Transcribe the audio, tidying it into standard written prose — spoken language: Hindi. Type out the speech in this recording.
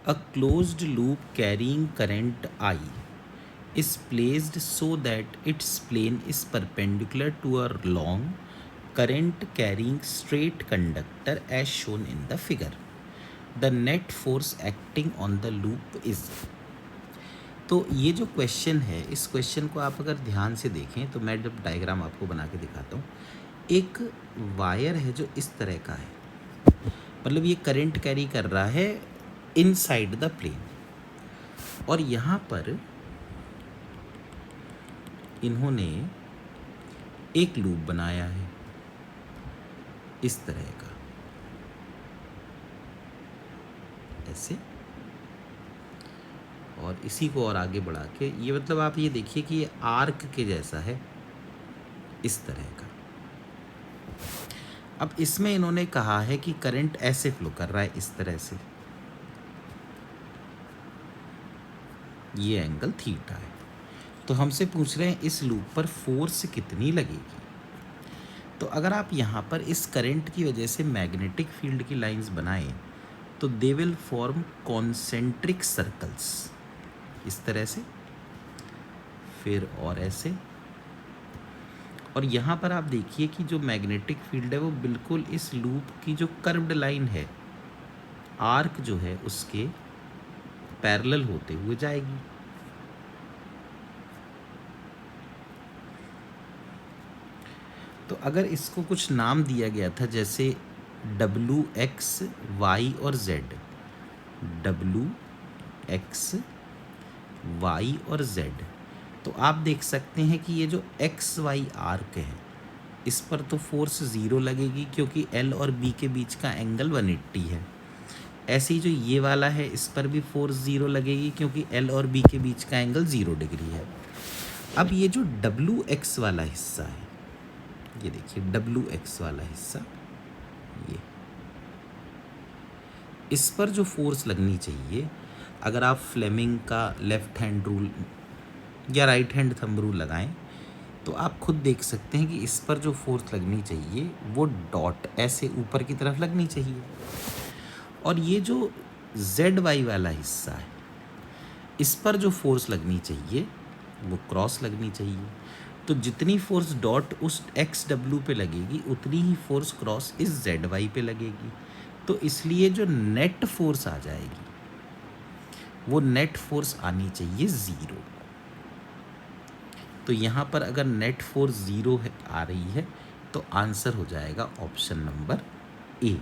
A closed loop carrying current I is placed so that its plane is perpendicular to a long current carrying straight conductor as shown in the figure. The net force acting on the loop is। तो ये जो क्वेश्चन है, इस क्वेश्चन को आप अगर ध्यान से देखें तो मैं जब डायग्राम आपको बना के दिखाता हूँ, एक वायर है जो इस तरह का है, मतलब ये करंट कैरी कर रहा है इनसाइड द प्लेन, और यहाँ पर इन्होंने एक लूप बनाया है इस तरह का, ऐसे, और इसी को और आगे बढ़ा के ये, मतलब आप ये देखिए कि ये आर्क के जैसा है इस तरह का। अब इसमें इन्होंने कहा है कि करंट ऐसे फ्लो कर रहा है इस तरह से, ये एंगल थीटा है। तो हमसे पूछ रहे हैं इस लूप पर फोर्स कितनी लगेगी। तो अगर आप यहाँ पर इस करंट की वजह से मैग्नेटिक फील्ड की लाइंस बनाएं तो they will form concentric circles इस तरह से, फिर और ऐसे, और यहाँ पर आप देखिए कि जो मैग्नेटिक फील्ड है वो बिल्कुल इस लूप की जो कर्व्ड लाइन है, आर्क जो है उसके पैरेलल होते हुए जाएगी। तो अगर इसको कुछ नाम दिया गया था जैसे W X Y और Z, W X Y और Z, तो आप देख सकते हैं कि ये जो एक्स वाई आर्क है इस पर तो फोर्स ज़ीरो लगेगी क्योंकि L और B के बीच का एंगल 180 है। ऐसे ही जो ये वाला है इस पर भी फोर्स ज़ीरो लगेगी क्योंकि L और B के बीच का एंगल 0 डिग्री है। अब ये जो WX वाला हिस्सा है, ये देखिए WX वाला हिस्सा, ये इस पर जो फोर्स लगनी चाहिए, अगर आप फ्लेमिंग का लेफ्ट हैंड रूल या राइट हैंड थंब रूल लगाएं तो आप खुद देख सकते हैं कि इस पर जो फोर्स लगनी चाहिए वो डॉट ऐसे ऊपर की तरफ लगनी चाहिए, और ये जो ZY वाला हिस्सा है इस पर जो फोर्स लगनी चाहिए वो क्रॉस लगनी चाहिए। तो जितनी फोर्स डॉट उस XW पे लगेगी उतनी ही फोर्स क्रॉस इस ZY पे लगेगी। तो इसलिए जो नेट फोर्स आ जाएगी वो नेट फोर्स आनी चाहिए 0। तो यहाँ पर अगर नेट फोर्स 0 आ रही है तो आंसर हो जाएगा ऑप्शन नंबर A।